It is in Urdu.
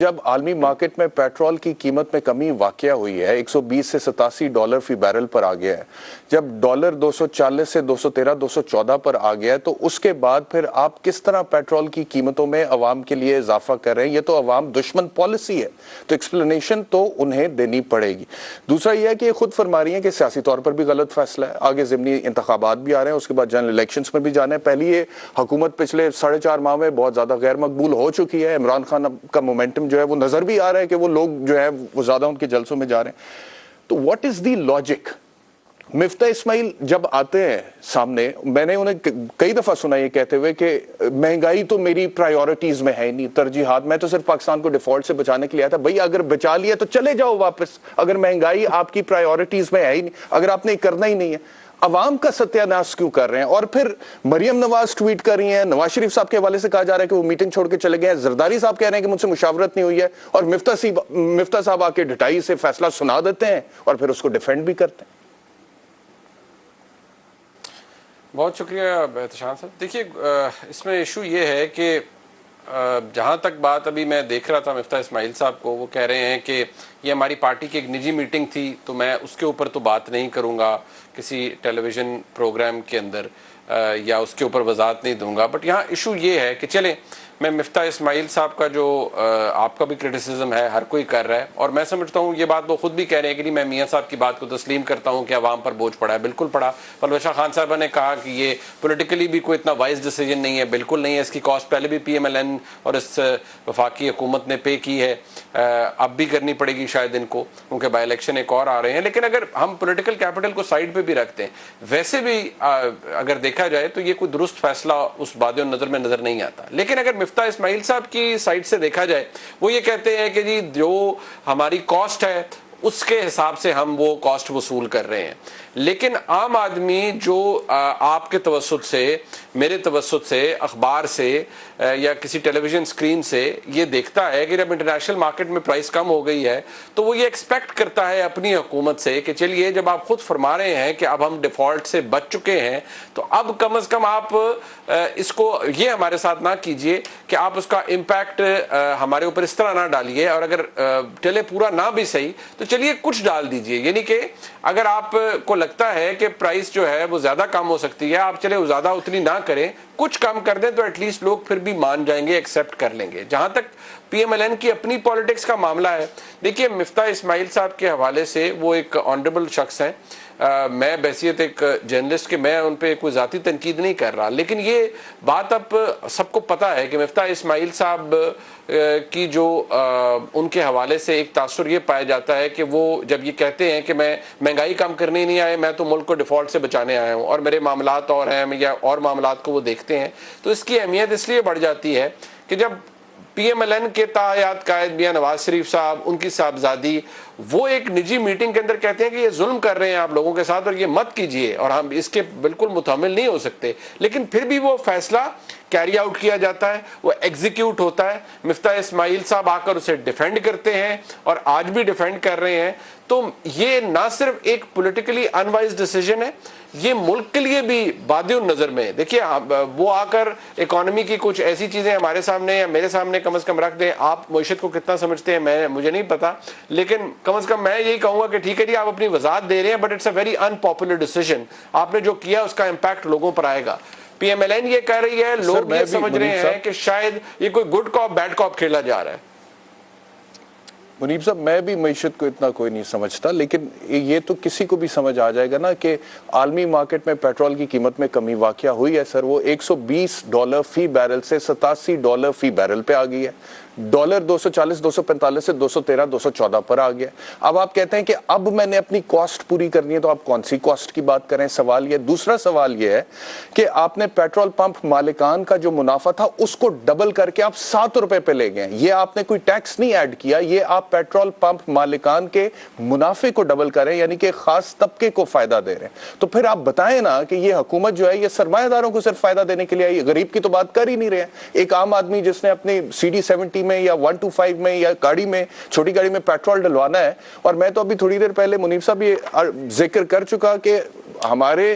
جب عالمی مارکیٹ میں پیٹرول کی قیمت میں کمی واقع ہوئی ہے 120 سے 87 ڈالر فی بیرل پر آ گیا ہے، جب ڈالر 240 سے 213 214 پر آ گیا ہے، تو اس کے بعد پھر آپ کس طرح پیٹرول کی قیمتوں میں عوام کے لیے اضافہ کر رہے ہیں؟ یہ تو عوام دشمن پالیسی ہے، تو ایکسپلینیشن تو انہیں دینی پڑے گی۔ دوسرا یہ ہے کہ یہ خود فرما رہی ہیں کہ سیاسی طور پر بھی غلط فیصلہ ہے، آگے ضمنی انتخابات بھی آ رہے ہیں، اس کے بعد جنرل الیکشنز میں بھی جانا ہے۔ پہلی یہ حکومت پچھلے 4.5 ماہ میں بہت زیادہ غیر مقبول ہو چکی ہے، عمران خان کا مومنٹم جو ہے وہ نظر بھی آ رہا ہے کہ وہ لوگ جو ہے وہ زیادہ ان کے جلسوں میں جا رہے ہیں۔ تو واٹ از دی لاجک؟ مفتاح اسماعیل جب آتے ہیں سامنے، میں نے انہیں کئی دفعہ سنا یہ کہتے ہوئے کہ مہنگائی تو میری پرائیورٹیز میں ہے ہی نہیں، ترجیحات، میں تو صرف پاکستان کو ڈیفالٹ سے بچانے کے لیے آیا تھا۔ بھئی اگر بچا لیا تو چلے جاؤ واپس، اگر مہنگائی آپ کی پرائیورٹیز میں ہے ہی نہیں، اگر آپ نے کرنا ہی نہیں ہے، عوام کا ستیہ ناش کیوں کر رہے ہیں؟ اور پھر مریم نواز ٹویٹ کر رہی ہیں، نواز شریف صاحب کے حوالے سے کہا جا رہا ہے کہ وہ میٹنگ چھوڑ کے چلے گئے ہیں، زرداری صاحب کہہ رہے ہیں کہ مجھ سے مشاورت نہیں ہوئی ہے، اور مفتاح صاحب آ کے ڈٹائی سے فیصلہ سنا دیتے ہیں اور پھر اس کو ڈیفینڈ بھی کرتے ہیں۔ بہت شکریہ احتشام صاحب۔ دیکھیے اس میں ایشو یہ ہے کہ جہاں تک بات ابھی میں دیکھ رہا تھا مفتاح اسماعیل صاحب کو، وہ کہہ رہے ہیں کہ یہ ہماری پارٹی کی ایک نجی میٹنگ تھی، تو میں اس کے اوپر تو بات نہیں کروں گا کسی ٹیلی ویژن پروگرام کے اندر، یا اس کے اوپر وضاحت نہیں دوں گا۔ بٹ یہاں ایشو یہ ہے کہ چلیں، میں مفتاح اسماعیل صاحب کا جو آپ کا بھی کرٹیسزم ہے، ہر کوئی کر رہا ہے، اور میں سمجھتا ہوں یہ بات وہ خود بھی کہہ رہے ہیں کہ نہیں، میں میاں صاحب کی بات کو تسلیم کرتا ہوں کہ عوام پر بوجھ پڑا ہے، بالکل پڑا۔ پرویز خان صاحبہ نے کہا کہ یہ پولیٹیکلی بھی کوئی اتنا وائز ڈیسیجن نہیں ہے، بالکل نہیں ہے، اس کی کاسٹ پہلے بھی پی ایم ایل این اور اس وفاقی حکومت نے پے کی ہے، اب بھی کرنی پڑے گی شاید ان کو، کیونکہ بائی الیکشن ایک اور آ رہے ہیں۔ لیکن اگر ہم پولیٹیکل کیپٹل کو سائڈ پہ بھی رکھتے ہیں، ویسے بھی اگر دیکھا جائے تو یہ کوئی درست فیصلہ اس باد نظر میں نظر نہیں آتا۔ لیکن اگر مفتاح اسماعیل صاحب کی سائڈ سے دیکھا جائے، وہ یہ کہتے ہیں کہ جی جو ہماری کاسٹ ہے اس کے حساب سے ہم وہ کاسٹ وصول کر رہے ہیں۔ لیکن عام آدمی جو آپ کے توسط سے، میرے توسط سے، اخبار سے یا کسی ٹیلی ویژن اسکرین سے یہ دیکھتا ہے کہ جب انٹرنیشنل مارکیٹ میں پرائس کم ہو گئی ہے، تو وہ یہ ایکسپیکٹ کرتا ہے اپنی حکومت سے کہ چلیے، جب آپ خود فرما رہے ہیں کہ اب ہم ڈیفالٹ سے بچ چکے ہیں، تو اب کم از کم آپ اس کو یہ ہمارے ساتھ نہ کیجئے کہ آپ اس کا امپیکٹ ہمارے اوپر اس طرح نہ ڈالیے، اور اگر چلے پورا نہ بھی صحیح تو چلیے کچھ ڈال دیجئے۔ یعنی کہ اگر آپ کو لگتا ہے کہ پرائس جو ہے وہ زیادہ کم ہو سکتی ہے، آپ چلے زیادہ اتنی نہ کریں، کچھ کم کر دیں، تو ایٹ لیسٹ لوگ پھر بھی مان جائیں گے، ایکسیپٹ کر لیں گے۔ جہاں تک پی ایم ایل این کی اپنی پالیٹکس کا معاملہ ہے، دیکھیے مفتاح اسماعیل صاحب کے حوالے سے وہ ایک آنریبل شخص ہیں، میں بحیثیت ایک جرنلسٹ کے میں ان پہ کوئی ذاتی تنقید نہیں کر رہا، لیکن یہ بات اب سب کو پتہ ہے کہ مفتاح اسماعیل صاحب کی جو ان کے حوالے سے ایک تاثر یہ پایا جاتا ہے کہ وہ جب یہ کہتے ہیں کہ میں مہنگائی کم کرنے نہیں آئے، میں تو ملک کو ڈیفالٹ سے بچانے آیا ہوں، اور میرے معاملات اور ہیں، یا اور معاملات کو وہ دیکھتے ہیں، تو اس کی اہمیت اس لیے بڑھ جاتی ہے کہ جب پی ایم ایل این کے تاحیات قائد میاں نواز شریف صاحب، ان کی صاحبزادی، وہ ایک نجی میٹنگ کے اندر کہتے ہیں کہ یہ ظلم کر رہے ہیں آپ لوگوں کے ساتھ اور یہ مت کیجئے، اور ہم اس کے بالکل متحمل نہیں ہو سکتے، لیکن پھر بھی وہ فیصلہ کیری آؤٹ کیا جاتا ہے، وہ ایگزیکیوٹ ہوتا ہے۔ مفتاح اسماعیل صاحب آ کر اسے ڈیفینڈ کرتے ہیں، اور آج بھی ڈیفینڈ کر رہے ہیں۔ تو یہ نہ صرف ایک پولیٹیکلی انوائز ڈیسیجن ہے، یہ ملک کے لیے بھی بادی النظر میں، دیکھیے وہ آ کر اکانومی کی کچھ ایسی چیزیں ہمارے سامنے یا میرے سامنے کم از کم رکھ دیں، آپ معیشت کو کتنا سمجھتے ہیں مجھے نہیں پتا، لیکن کم از کم میں یہی کہوں گا کہ ٹھیک ہے جی، آپ اپنی وضاحت دے رہے ہیں، but it's a very unpopular decision, آپ نے جو کیا اس کا امپیکٹ لوگوں پر آئے گا۔ پی ایم ایل این یہ کہہ رہی ہے، لوگ یہ سمجھ رہے ہیں کہ شاید یہ کوئی گڈ کاپ بیڈ کاپ کھیلا جا رہا ہے۔ منیب صاحب، میں بھی معیشت کو اتنا کوئی نہیں سمجھتا، لیکن یہ تو کسی کو بھی سمجھ آ جائے گا نا کہ عالمی مارکیٹ میں پیٹرول کی قیمت میں کمی واقع ہوئی ہے سر، وہ 120 ڈالر فی بیرل سے 87 ڈالر فی بیرل پہ آ گئی ہے، ڈالر 240 245 سے 213 214 پر آ گیا۔ اب آپ کہتے ہیں کہ اب میں نے اپنی کاسٹ پوری کرنی ہے، تو آپ کون سی کاسٹ کی بات کریں؟ سوال یہ۔ دوسرا سوال یہ ہے کہ آپ نے پیٹرول پمپ مالکان کا جو منافع تھا اس کو ڈبل کر کے آپ 7 روپے پہ لے گئے، یہ آپ نے کوئی ٹیکس نہیں ایڈ کیا، یہ آپ پیٹرول پمپ مالکان کے منافع کو ڈبل کریں، یعنی کہ خاص طبقے کو فائدہ دے رہے ہیں۔ تو پھر آپ بتائیں نا کہ یہ حکومت جو ہے یہ سرمایہ داروں کو صرف فائدہ دینے کے لیے آئی، غریب کی تو بات کر ہی نہیں رہے ہیں۔ ایک عام آدمی جس نے اپنی CD70 میں یا 125 میں یا گاڑی میں، چھوٹی گاڑی میں پیٹرول ڈلوانا ہے، اور میں تو ابھی تھوڑی دیر پہلے منیب صاحب یہ ذکر کر چکا کہ ہمارے